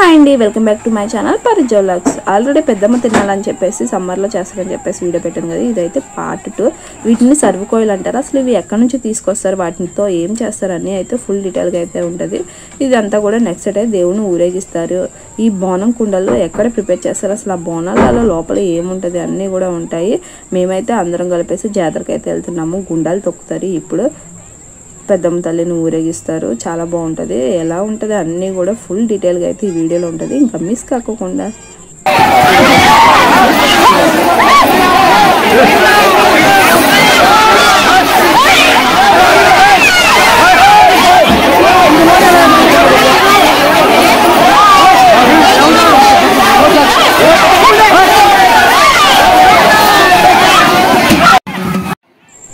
Hi అండి, welcome back to my channel పరిజోలక్స్. Already పెద్దమ్మ తినాలని చెప్పేసి సమ్మర్లో చేస్తారని చెప్పేసి వీడియో పెట్టాను కదా. ఇదైతే పార్ట్ 2. వీటిని సర్వకోయిల్ అంటారు. అసలు ఇవి ఎక్కడి నుంచి తీసుకొస్తారు, వాటితో ఏం చేస్తారు అని అయితే ఫుల్ డీటెయిల్గా అయితే ఉంటుంది. ఇదంతా కూడా నెక్స్ట్ డే దేవుని ఊరేగిస్తారు. ఈ బోనం కుండల్లో ఎక్కడ ప్రిపేర్ చేస్తారు, అసలు ఆ బోనాలలో లోపల ఏముంటుంది అన్నీ కూడా ఉంటాయి. మేమైతే అందరం కలిపేసి జాతరకి అయితే వెళ్తున్నాము. గుండాలు తొక్కుతారు. ఇప్పుడు పెద్దమ్మ తల్లిని ఊరేగిస్తారు. చాలా బాగుంటుంది. ఎలా ఉంటుంది అన్నీ కూడా ఫుల్ డీటెయిల్గా అయితే ఈ వీడియోలో ఉంటుంది. ఇంకా మిస్ కాకుండా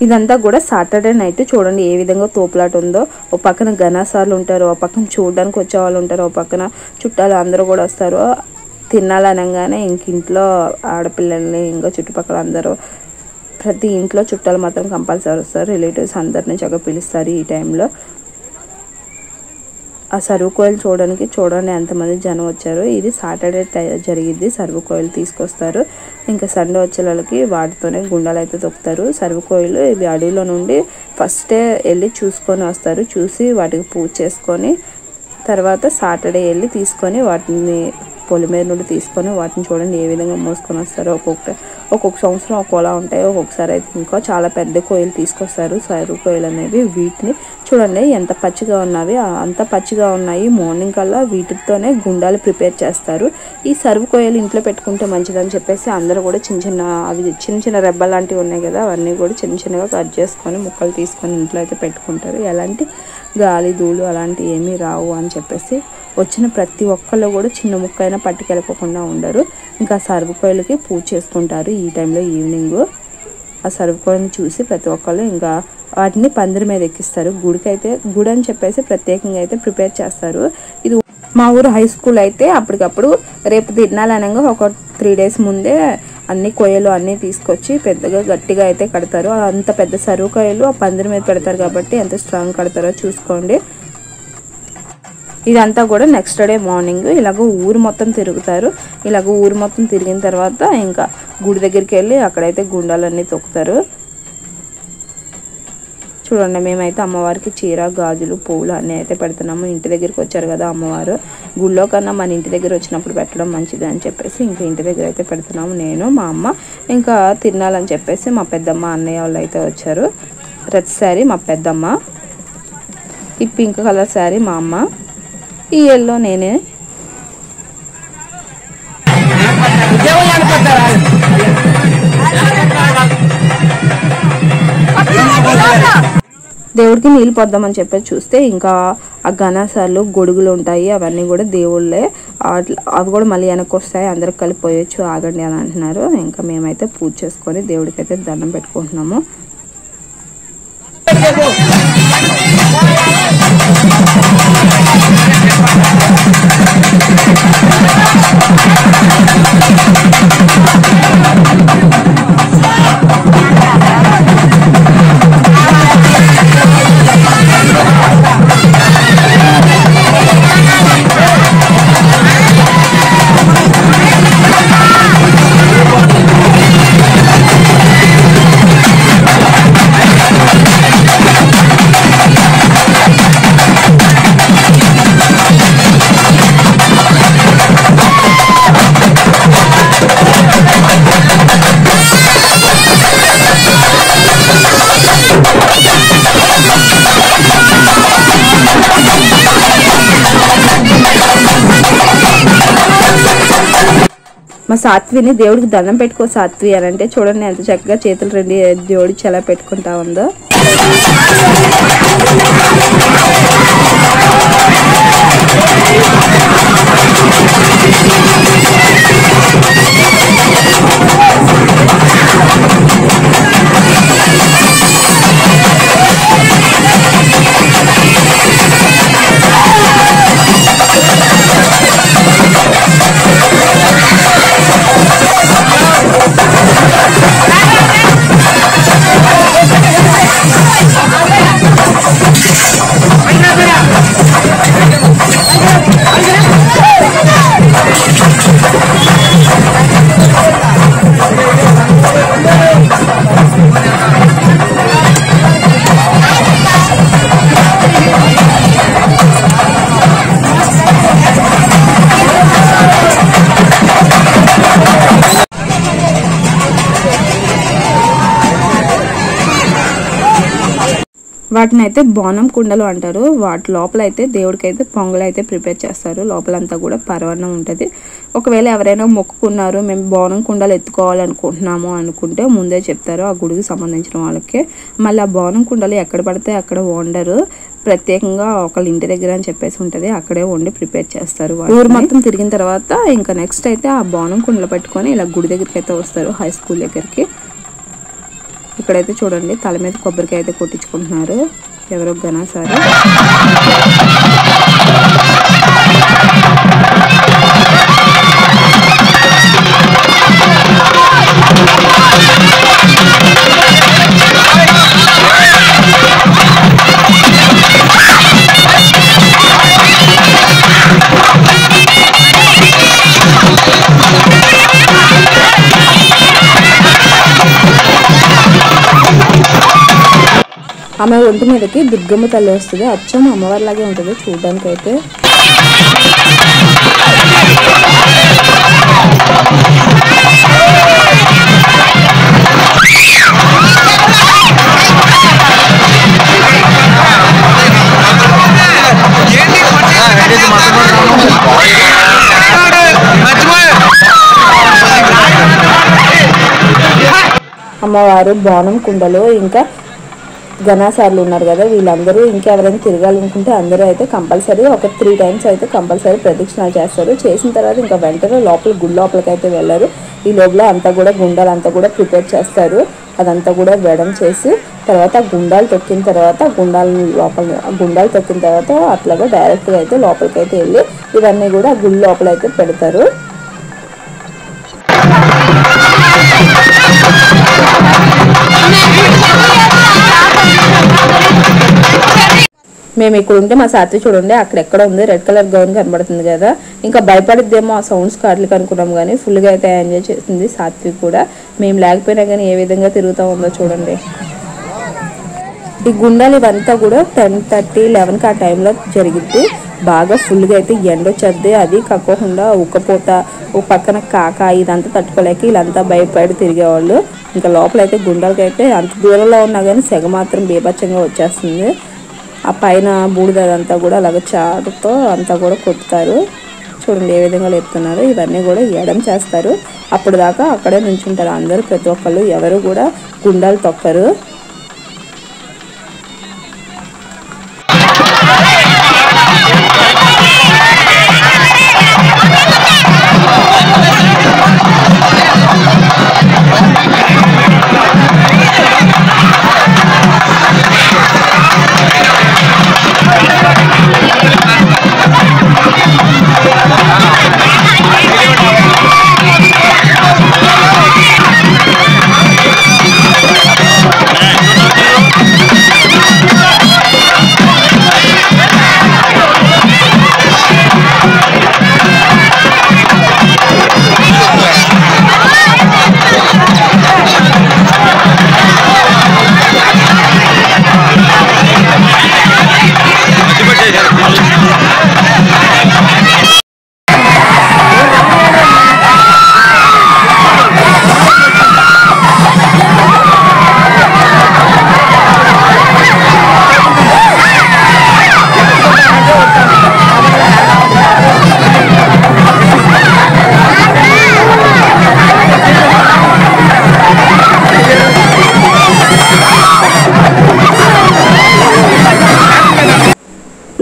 ఇదంతా కూడా సాటర్డే నైట్ చూడండి ఏ విధంగా తోపులాట ఉందో. ఓ పక్కన గణాసార్లు ఉంటారు, ఓ పక్కన చూడడానికి వచ్చే వాళ్ళు ఉంటారు, ఓ పక్కన చుట్టాలు అందరూ కూడా వస్తారు. తినాలనగానే ఇంక ఇంట్లో ఆడపిల్లల్ని ఇంకా చుట్టుపక్కల అందరూ ప్రతి ఇంట్లో చుట్టాలు మాత్రం కంపల్సరీ వస్తారు. రిలేటివ్స్ అందరినీ చక్కగా పిలుస్తారు. ఈ టైంలో ఆ సర్వకోయిల్ చూడండి ఎంతమంది జనం వచ్చారు. ఇది సాటర్డే జరిగిద్ది. సర్వకోయిల్ తీసుకొస్తారు. ఇంకా సండే వచ్చే వాళ్ళకి వాటితోనే గుండాలు అయితే తొక్కుతారు. సర్వకోయిల్ ఇవి అడవిలో నుండి ఫస్టే వెళ్ళి చూసుకొని వస్తారు. చూసి వాటికి పూజ చేసుకొని తర్వాత సాటర్డే వెళ్ళి తీసుకొని వాటిని పొలిమేర నుండి తీసుకొని వాటిని చూడండి ఏ విధంగా మోసుకొని వస్తారు. ఒక్కొక్క సంవత్సరం ఒక్కోలా ఉంటాయి. ఒక్కొక్కసారి అయితే ఇంకా చాలా పెద్ద కోయిలు తీసుకొస్తారు. సర్వకోయిల్ అనేవి వీటిని చూడండి ఎంత పచ్చిగా ఉన్నవి, అంత పచ్చిగా ఉన్నాయి. మార్నింగ్ కల్లా వీటితోనే గుండాలు ప్రిపేర్ చేస్తారు. ఈ సర్వకోయిల్ ఇంట్లో పెట్టుకుంటే మంచిదని చెప్పేసి అందరూ కూడా చిన్న చిన్న రెబ్బ లాంటివి ఉన్నాయి కదా, అవన్నీ కూడా చిన్నగా కట్ చేసుకొని ముక్కలు తీసుకొని ఇంట్లో అయితే పెట్టుకుంటారు. ఎలాంటి గాలి ధూళి అలాంటివి ఏమీ రావు అని చెప్పేసి వచ్చిన ప్రతి ఒక్కళ్ళు కూడా చిన్న ముక్క అయినా పట్టుకెళ్ళకుండా ఉండరు. ఇంకా సర్వకోయిల్కి పూజ చేసుకుంటారు. ఈ టైంలో ఈవినింగ్ ఆ సర్వకోయిల్ని చూసి ప్రతి ఒక్కళ్ళు ఇంకా వాటిని పందిరి మీద ఎక్కిస్తారు. గుడి అని చెప్పేసి ప్రత్యేకంగా అయితే ప్రిపేర్ చేస్తారు. ఇది మా ఊరు హై స్కూల్ అయితే అప్పటికప్పుడు రేపు తినాలనగా ఒక 3 days ముందే అన్ని కొయ్యలు అన్నీ తీసుకొచ్చి పెద్దగా గట్టిగా అయితే కడతారు. అంత పెద్ద సర్వకోయిలు ఆ పందిరి మీద పెడతారు కాబట్టి ఎంత స్ట్రాంగ్ కడతారో చూసుకోండి. ఇదంతా కూడా నెక్స్ట్ డే మార్నింగ్ ఇలాగ ఊరు మొత్తం తిరుగుతారు. ఇలాగ ఊరు మొత్తం తిరిగిన తర్వాత ఇంకా గుడి దగ్గరికి వెళ్ళి అక్కడైతే గుండాలన్నీ తొక్కుతారు. చూడండి మేమైతే అమ్మవారికి చీర గాజులు పువ్వులు అన్నీ అయితే పెడుతున్నాము. ఇంటి దగ్గరికి వచ్చారు కదా అమ్మవారు, గుళ్ళో కన్నా మన ఇంటి దగ్గర వచ్చినప్పుడు పెట్టడం మంచిది అని చెప్పేసి ఇంకా ఇంటి దగ్గర అయితే పెడుతున్నాము. నేను మా అమ్మ ఇంకా తినాలని చెప్పేసి మా పెద్దమ్మ అన్నయ్య వాళ్ళు అయితే వచ్చారు. రెడ్ శారీ మా పెద్దమ్మ, ఈ పింక్ కలర్ శారీ మా అమ్మ, ఈ ఎల్లో నేనే. దేవుడికి నీళ్ళు పొద్దామని చెప్పేసి చూస్తే ఇంకా ఆ గణాసాలు గొడుగులు ఉంటాయి. అవన్నీ కూడా దేవుళ్ళే. అవి కూడా మళ్ళీ వెనక్కి వస్తాయి, అందరికి కలిపిపోయొచ్చు ఆగండి అని అంటున్నారు. ఇంకా మేమైతే పూజ చేసుకొని దేవుడికి అయితే దండం పెట్టుకుంటున్నాము. మా సాత్విని దేవుడికి దండం పెట్టుకో సాత్వి అని అంటే చూడండి ఎంత చక్కగా చేతులు 2 జోడించి ఎలా పెట్టుకుంటా ఉందో. వాటిని అయితే బోనం కుండలు అంటారు. వాటి లోపల అయితే దేవుడికి అయితే పొంగల్ అయితే ప్రిపేర్ చేస్తారు. లోపలంతా కూడా పరవన్నం ఉంటుంది. ఒకవేళ ఎవరైనా మొక్కుకున్నారు మేము బోనం కుండలు ఎత్తుకోవాలనుకుంటున్నాము అనుకుంటే ముందే చెప్తారు ఆ గుడికి సంబంధించిన వాళ్ళకి. మళ్ళీ ఆ బోనం కుండలు ఎక్కడ పడితే అక్కడ వండరు, ప్రత్యేకంగా ఒకళ్ళ ఇంటి దగ్గర అని చెప్పేసి ఉంటుంది, అక్కడే వండి ప్రిపేర్ చేస్తారు. ఊరు మొత్తం తిరిగిన తర్వాత ఇంకా నెక్స్ట్ అయితే ఆ బోనం కుండలు పట్టుకొని ఇలా గుడి దగ్గరికి అయితే వస్తారు, హై స్కూల్ దగ్గరికి. ఇక్కడైతే చూడండి తల మీద కొబ్బరికాయ అయితే కొట్టించుకుంటున్నారు ఎవరో ఘనాసారి. ఆమె ఒంటి మీదకి దుర్గమ్మ తల్లి వస్తుంది, అచ్చం అమ్మవారిలాగే ఉంటుంది చూడడానికి అయితే. అమ్మవారు బోనం కుండలు ఇంకా ఘనాసార్లు ఉన్నారు కదా వీళ్ళందరూ ఇంకా ఎవరైనా తిరగాలనుకుంటే అందరూ అయితే కంపల్సరీ ఒక 3 times అయితే కంపల్సరీ ప్రదక్షిణాలు చేస్తారు. చేసిన తర్వాత ఇంకా వెంటనే గుడి లోపలికి అయితే వెళ్ళారు. ఈ లోపల అంతా కూడా గుండాలంతా కూడా ప్రిపేర్ చేస్తారు. అదంతా కూడా వెడం చేసి తర్వాత గుండాలు తొక్కిన తర్వాత గుండాలు తొక్కిన తర్వాత అట్లాగా డైరెక్ట్గా అయితే లోపలికి అయితే వెళ్ళి ఇవన్నీ కూడా గుడి లోపల అయితే పెడతారు. మేము ఇక్కడ ఉంటే మా సాత్వి చూడండి అక్కడెక్కడ ఉంది రెడ్ కలర్ గౌన్ కనబడుతుంది కదా, ఇంకా భయపడిద్దేమో ఆ సౌండ్స్ కార్డులకు అనుకున్నాం కానీ ఫుల్గా అయితే ఎంజాయ్ చేసింది సాత్వి కూడా. మేము లేకపోయినా కానీ ఏ విధంగా తిరుగుతూ ఉందో చూడండి. ఈ గుండాలు ఇవంతా కూడా 10:30, 11కి ఆ టైంలో జరిగిద్ది. బాగా ఫుల్గా అయితే ఎండొచ్చేది, అది కాకుండా ఉక్కపోత ఒక పక్కన కాక ఇదంతా తట్టుకోలేక వీళ్ళంతా భయపడి తిరిగేవాళ్ళు. ఇంకా లోపలైతే గుండాలకి అయితే అంత దూరంలో ఉన్నా కానీ సెగ మాత్రం బీభత్సంగా వచ్చేస్తుంది. ఆ పైన బూడిదంతా కూడా అలాగ చాటుతో అంతా కూడా కొట్టుతారు చూడండి ఏ విధంగా లేపుతున్నారు. ఇవన్నీ కూడా ఎడం చేస్తారు, అప్పుడు దాకా అక్కడే నుంచుంటారు అందరూ, ప్రతి ఒక్కళ్ళు ఎవరు కూడా గుండాలు తొక్కరు.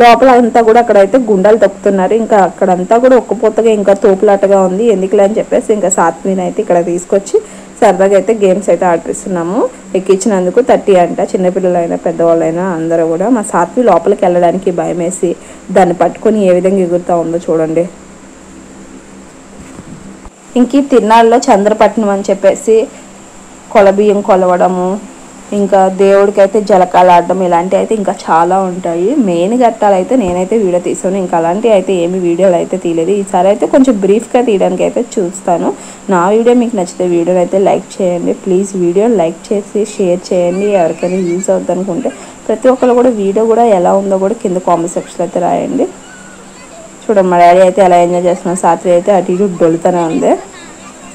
లోపల అంతా కూడా అక్కడైతే గుండాలు తొక్కుతున్నారు. ఇంకా అక్కడంతా కూడా ఒక్కపోతగా ఇంకా తోపులాటగా ఉంది. ఎందుకులే అని చెప్పేసి ఇంకా సాత్విని అయితే ఇక్కడ తీసుకొచ్చి సరదాగా అయితే గేమ్స్ అయితే ఆడిపిస్తున్నాము. ఎక్కించినందుకు 30 అంట, చిన్నపిల్లలైనా పెద్దవాళ్ళైనా అందరూ కూడా. మా సాత్వి లోపలికి వెళ్ళడానికి భయం వేసి దాన్ని పట్టుకొని ఏ విధంగా ఎగురుతూ ఉందో చూడండి. ఇంక తిరునాళ్ళలో చంద్రపట్నం అని చెప్పేసి కొలబియ్యం కొలవడము, ఇంకా దేవుడికి అయితే జలకాలు ఆడడం, ఇలాంటివి అయితే ఇంకా చాలా ఉంటాయి. మెయిన్ ఘట్టాలు అయితే నేనైతే వీడియో తీసాను, ఇంకా అలాంటివి అయితే ఏమి వీడియోలు అయితే తీయలేదు. ఈసారి అయితే కొంచెం బ్రీఫ్గా తీయడానికి అయితే చూస్తాను. నా వీడియో మీకు నచ్చితే వీడియోని అయితే లైక్ చేయండి ప్లీజ్. వీడియో లైక్ చేసి షేర్ చేయండి. ఎవరికైనా యూజ్ అవుతుంది అనుకుంటే ప్రతి ఒక్కరు కూడా వీడియో కూడా ఎలా ఉందో కూడా కింద కామెంట్ సెక్షన్లో అయితే రాయండి. చూడండి మా డాడీ అయితే ఎలా ఎంజాయ్ చేస్తున్నాను. సాత్వి అయితే అటు ఇటు డొలుతూనే ఉంది.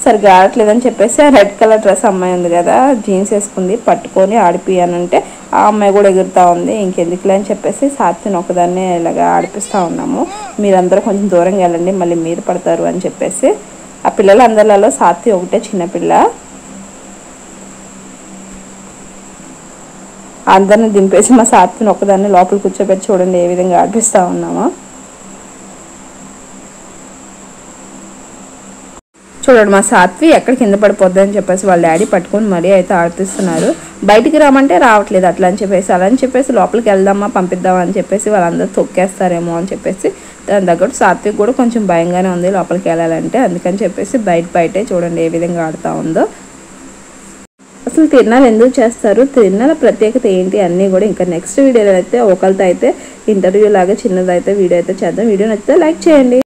సరిగ్గా ఆడట్లేదని చెప్పేసి రెడ్ కలర్ డ్రెస్ అమ్మాయి ఉంది కదా జీన్స్ వేసుకుంది, పట్టుకొని ఆడిపియానంటే ఆ అమ్మాయి కూడా ఎగురుతూ ఉంది. ఇంకెందుకులే అని చెప్పేసి సాత్విని ఒకదాన్ని ఇలాగా ఆడిపిస్తూ ఉన్నాము. మీరందరూ కొంచెం దూరంగా వెళ్ళండి, మళ్ళీ మీరు పడతారు అని చెప్పేసి. ఆ పిల్లలందరిలో సాత్వి ఒకటే చిన్నపిల్ల. అందరిని దింపేసి మా సాత్విని ఒకదాన్ని లోపల కూర్చోబెట్టి చూడండి ఏ విధంగా ఆడిపిస్తూ ఉన్నామో. చూడండి మా సాత్వి ఎక్కడ కింద పడిపోద్ది అని చెప్పేసి వాళ్ళ డాడీ పట్టుకొని మరీ అయితే ఆడిపిస్తున్నారు. బయటికి రామంటే రావట్లేదు. అట్లా అని చెప్పేసి లోపలికి వెళ్దామా పంపిద్దామా అని చెప్పేసి వాళ్ళందరూ తొక్కేస్తారేమో అని చెప్పేసి దాని దగ్గర సాత్విక్ కూడా కొంచెం భయంగానే ఉంది లోపలికి వెళ్ళాలంటే. అందుకని చెప్పేసి బయటే చూడండి ఏ విధంగా ఆడుతూ ఉందో. అసలు తిరునాళ్ళు ఎందుకు చేస్తారు, తిరునాళ్ళ ప్రత్యేకత ఏంటి అన్నీ కూడా ఇంకా నెక్స్ట్ వీడియోలో అయితే ఒకరితో అయితే ఇంటర్వ్యూ లాగా చిన్నదైతే వీడియో అయితే చేద్దాం. వీడియో నచ్చితే లైక్ చేయండి.